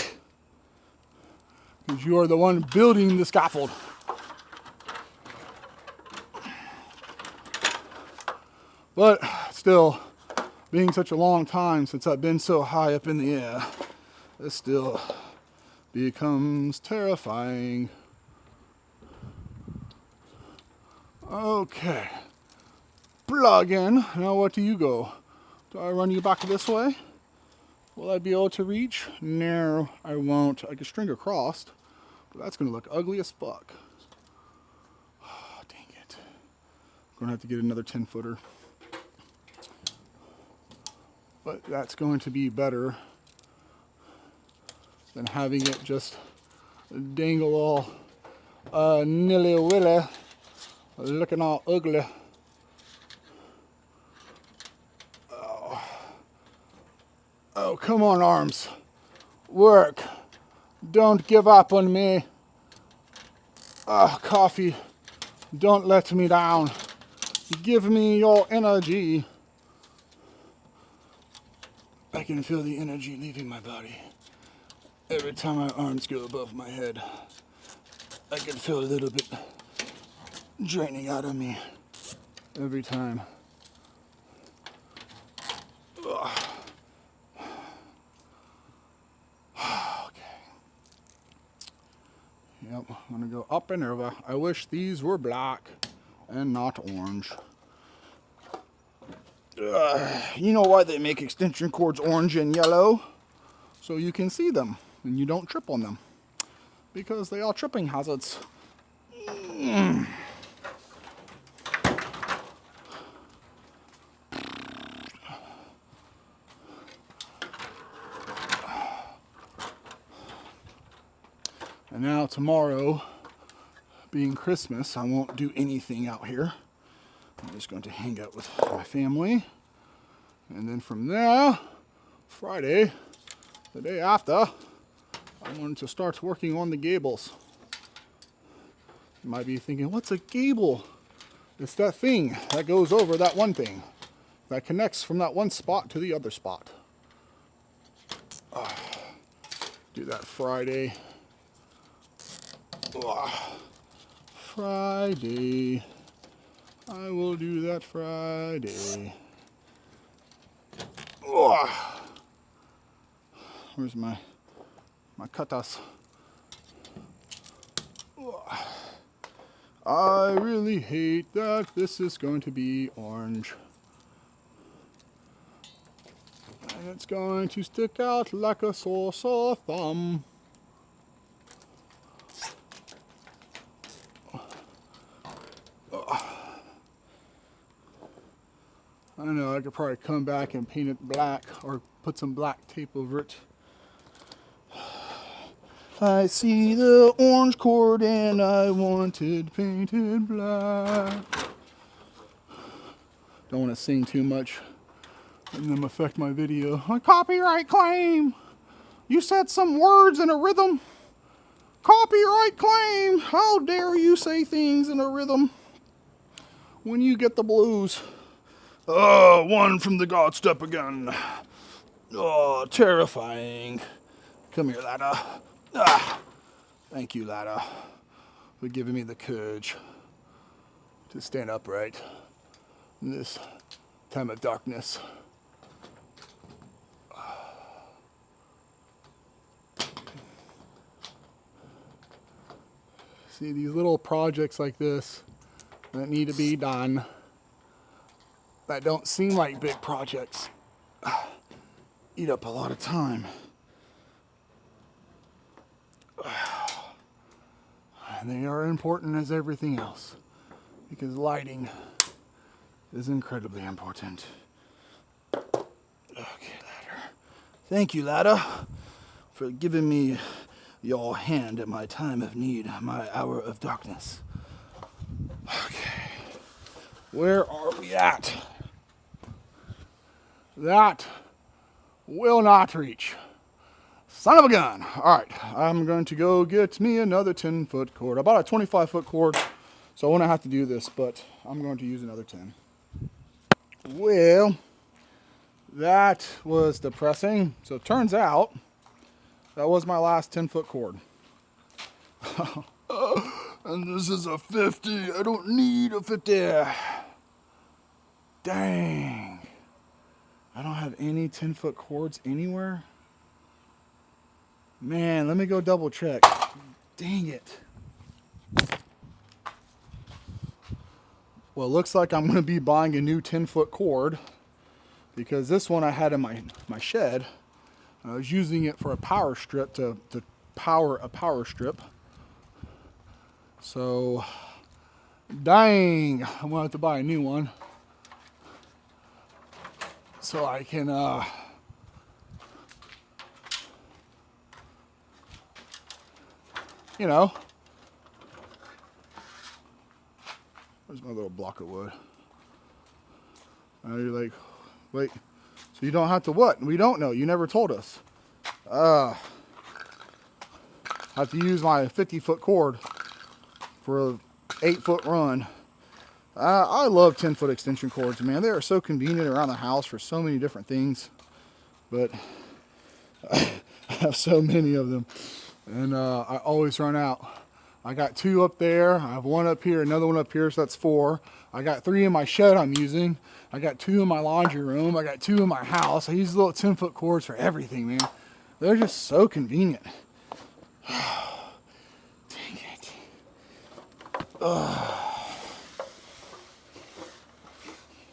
[SPEAKER 1] because you are the one building the scaffold. But still, being such a long time since I've been so high up in the air, it still becomes terrifying. Okay. Plug in. Now what do you go? Do I run you back this way? Will I be able to reach? No, I won't. I can string across, but that's going to look ugly as fuck. Oh, dang it. I'm going to have to get another 10-footer. But that's going to be better than having it just dangle all nilly-willy, looking all ugly. Oh, come on, arms. Work. Don't give up on me. Coffee, don't let me down. Give me your energy. I can feel the energy leaving my body. Every time my arms go above my head, I can feel a little bit draining out of me. Every time. Okay. I'm gonna go up and over. I wish these were black and not orange. You know why they make extension cords orange and yellow? So you can see them and you don't trip on them. Because they are tripping hazards. And now tomorrow, being Christmas, I won't do anything out here. I'm just going to hang out with my family. And then from there, Friday, the day after, I'm going to start working on the gables. You might be thinking, what's a gable? It's that thing that goes over that one thing, that connects from that one spot to the other spot. Do that Friday. Friday. I will do that Friday. Where's my katas? I really hate that this is going to be orange. And it's going to stick out like a sore thumb. I don't know, I could probably come back and paint it black or put some black tape over it. I see the orange cord and I want it painted black. Don't want to sing too much and then affect my video. A copyright claim! You said some words in a rhythm. Copyright claim! How dare you say things in a rhythm when you get the blues? Oh, one from the God step again. Oh, terrifying. Come here, ladder. Thank you, ladder, for giving me the courage to stand upright in this time of darkness. See, these little projects like this that need to be done, that don't seem like big projects, eat up a lot of time. And they are important as everything else, because lighting is incredibly important. Okay, ladder. Thank you, ladder, for giving me your hand at my time of need, my hour of darkness. Okay, where are we at? That will not reach. Son of a gun. All right, I'm going to go get me another 10-foot cord. I bought a 25-foot cord, so I won't have to do this, but I'm going to use another 10. Well, that was depressing. So it turns out that was my last 10-foot cord. And this is a 50. I don't need a 50. Dang. I don't have any 10-foot cords anywhere. Man, let me go double check. Dang it. Well, it looks like I'm going to be buying a new 10-foot cord, because this one I had in my shed. I was using it for a power strip to power a power strip. So, dang, I'm going to have to buy a new one so I can you know, where's my little block of wood? Now you're like, wait, so you don't have to what? We don't know. You never told us. I have to use my 50-foot cord for a 8-foot run. I love 10-foot extension cords, man. They are so convenient around the house for so many different things. But I have so many of them. And I always run out. I got 2 up there. I have 1 up here, another 1 up here, so that's 4. I got 3 in my shed I'm using. I got 2 in my laundry room. I got 2 in my house. I use little 10-foot cords for everything, man. They're just so convenient. Dang it.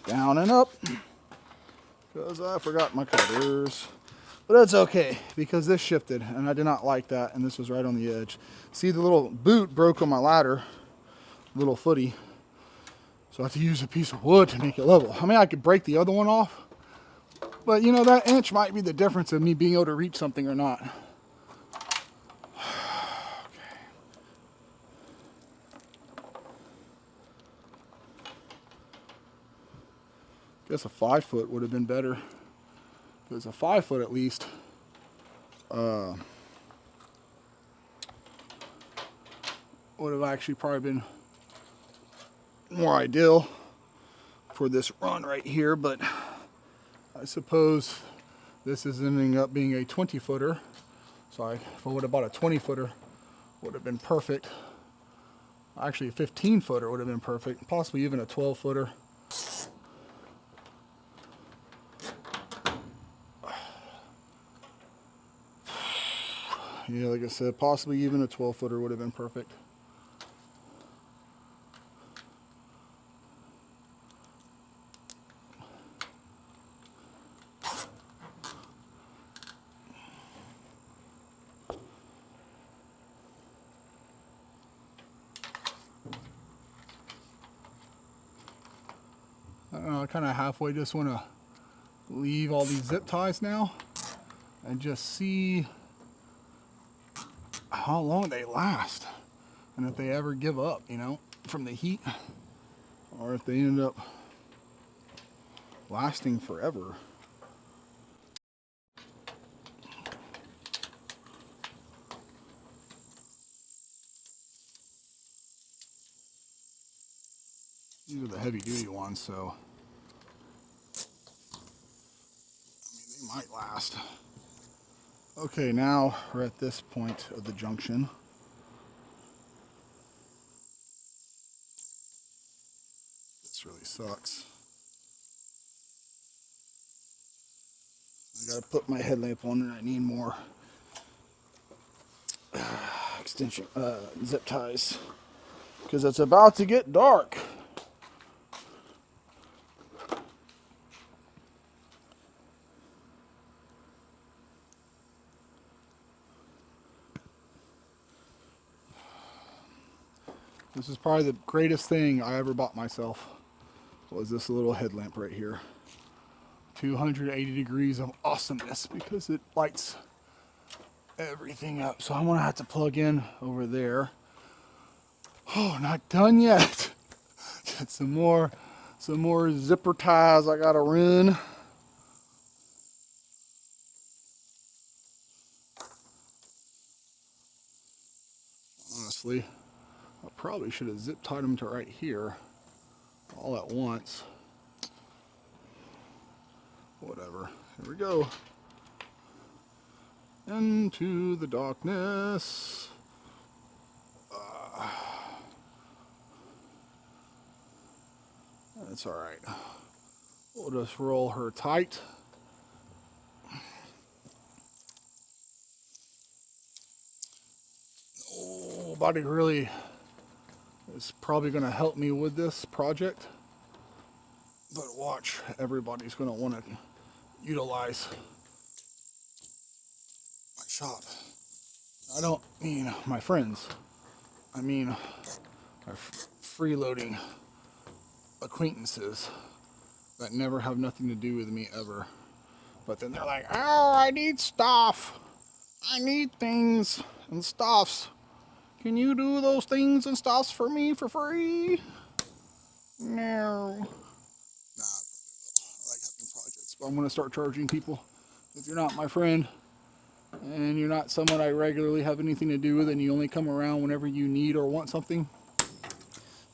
[SPEAKER 1] Down and up, because I forgot my cutters. But that's okay, because this shifted, and I did not like that, and this was right on the edge. See, the little boot broke on my ladder, little footy, so I have to use a piece of wood to make it level. I mean, I could break the other one off, but you know, that inch might be the difference of me being able to reach something or not. Guess a 5 foot would have been better. Because a 5 foot at least would have actually probably been more ideal for this run right here. But I suppose this is ending up being a 20 footer. So if I would have bought a 20 footer, would have been perfect. Actually, a 15 footer would have been perfect. Possibly even a 12 footer. Yeah, like I said, possibly even a 12 footer would have been perfect. I don't know, I kind of halfway just want to leave all these zip ties now and just see how long they last and if they ever give up, you know, from the heat, or if they end up lasting forever. These are the heavy duty ones, so I mean, they might last. Okay, now we're at this point of the junction. This really sucks. I gotta put my headlamp on, and I need more extension zip ties because it's about to get dark. This is probably the greatest thing I ever bought myself, was this little headlamp right here. 280 degrees of awesomeness because it lights everything up. So I'm gonna have to plug in over there. Oh, not done yet. Got some more zipper ties I gotta run. Honestly, I probably should have zip tied them to right here all at once. Whatever. Here we go. Into the darkness. That's all right. We'll just roll her tight. Nobody really is probably going to help me with this project, but watch, everybody's going to want to utilize my shop. I don't mean my friends. I mean my freeloading acquaintances that never have nothing to do with me ever. But then they're like, oh, I need stuff. I need things and stuffs. Can you do those things and stuffs for me for free? No. Nah, I like having projects, but I'm going to start charging people. If you're not my friend and you're not someone I regularly have anything to do with, and you only come around whenever you need or want something,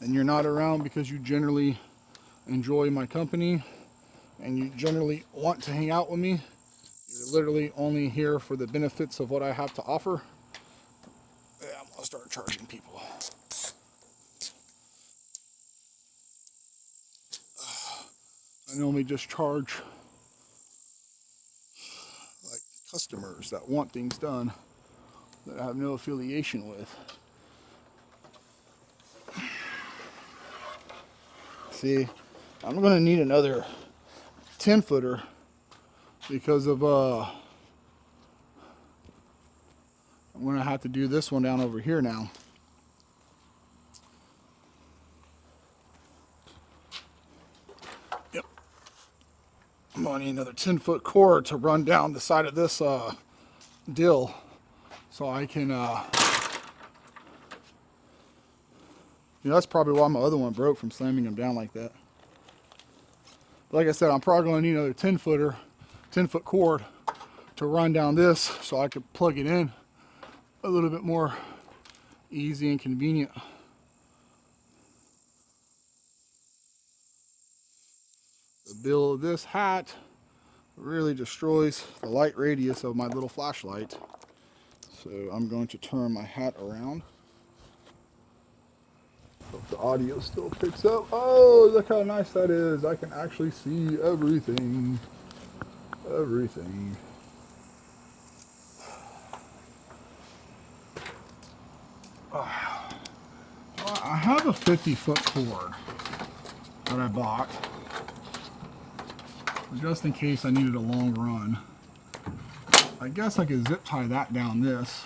[SPEAKER 1] and you're not around because you generally enjoy my company and you generally want to hang out with me, you're literally only here for the benefits of what I have to offer, yeah, I'm going to start charging people. I normally just charge like customers that want things done that I have no affiliation with. See, I'm gonna need another 10 footer because of I'm gonna have to do this one down over here now. Yep. I'm gonna need another 10-foot cord to run down the side of this dill so I can that's probably why my other one broke from slamming them down like that. But like I said, I'm probably going to need another 10-foot cord to run down this so I could plug it in a little bit more easy and convenient. The bill of this hat really destroys the light radius of my little flashlight. So I'm going to turn my hat around. Hope the audio still picks up. Oh, look how nice that is. I can actually see everything. Everything. I have a 50-foot cord that I bought just in case I needed a long run. I guess I could zip tie that down this.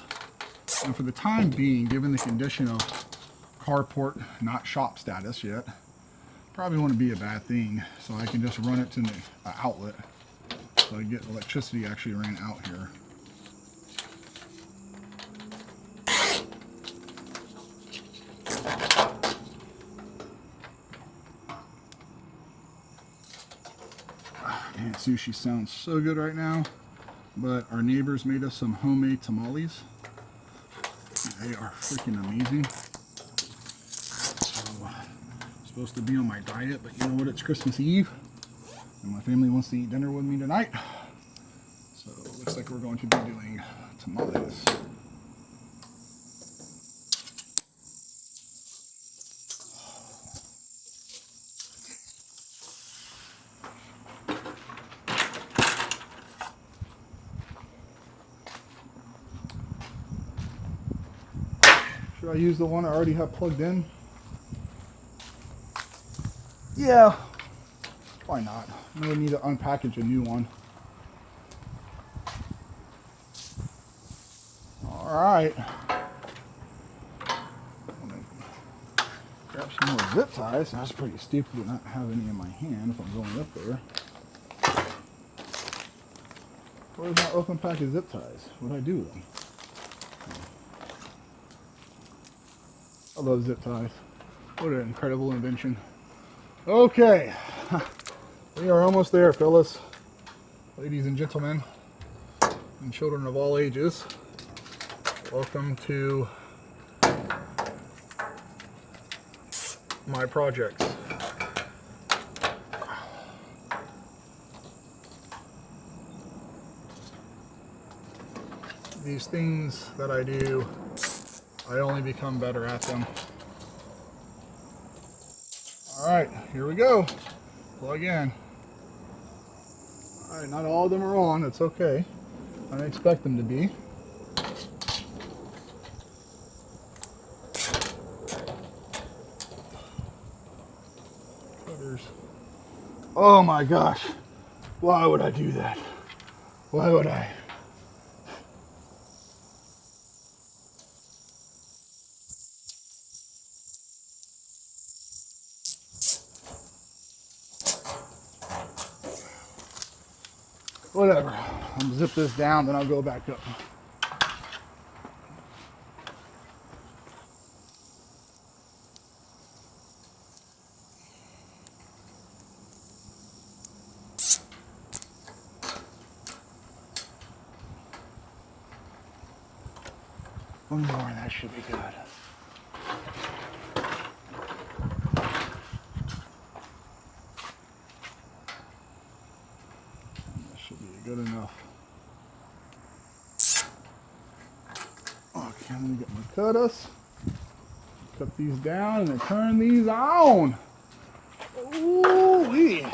[SPEAKER 1] And for the time being, given the condition of carport, not shop status yet, probably wouldn't be a bad thing. So I can just run it to the outlet so I get electricity actually ran out here. Man, sushi sounds so good right now, but our neighbors made us some homemade tamales. They are freaking amazing. So, supposed to be on my diet, but you know what? It's Christmas Eve, and my family wants to eat dinner with me tonight. So it looks like we're going to be doing tamales. Should I use the one I already have plugged in? Yeah, why not? I'm gonna need to unpackage a new one. All right. Grab some more zip ties. That's pretty stupid to not have any in my hand if I'm going up there. Where's my open pack of zip ties? What'd I do with them? I love zip ties. What an incredible invention. Okay, we are almost there, fellas, ladies and gentlemen, and children of all ages. Welcome to my projects. These things that I do, I only become better at them. Alright, here we go. Plug in. Alright, not all of them are on. It's okay. I expect them to be. Cutters. Oh my gosh. Why would I do that? Why would I? Whatever. I'm gonna zip this down, then I'll go back up. One more, and that should be good. That should be good enough. Okay, I'm gonna get my cutters. Cut these down and then turn these on. Ooh-wee.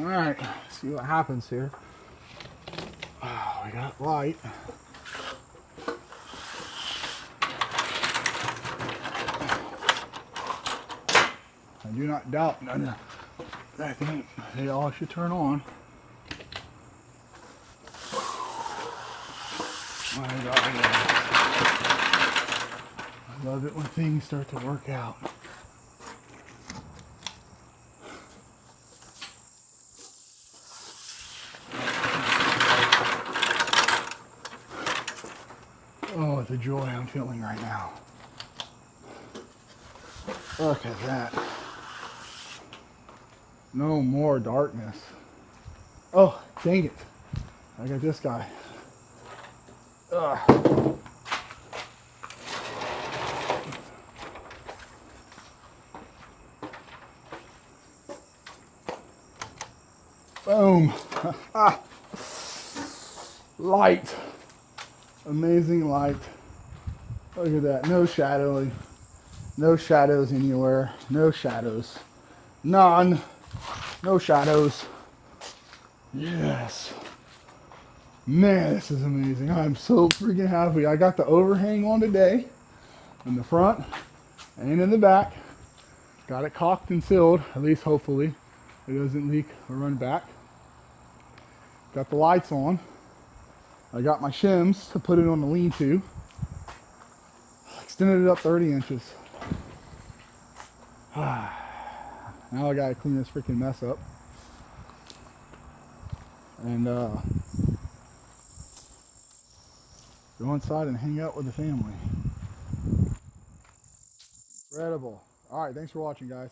[SPEAKER 1] All right, let's see what happens here. Oh, we got light. I do not doubt none. I think they all should turn on. My God, I love it when things start to work out. Oh, the joy I'm feeling right now. Look at that. No more darkness. Oh, dang it. I got this guy. Ugh. Boom. Ah. Light. Amazing light. Look at that. No shadowing. No shadows anywhere. No shadows. None. No shadows. Yes. Man, this is amazing. I'm so freaking happy. I got the overhang on today in the front and in the back. Got it caulked and sealed, at least hopefully it doesn't leak or run back. Got the lights on. I got my shims to put it on the lean-to. Extended it up 30 inches. Now I gotta clean this freaking mess up. And go inside and hang out with the family. Incredible. All right, thanks for watching, guys.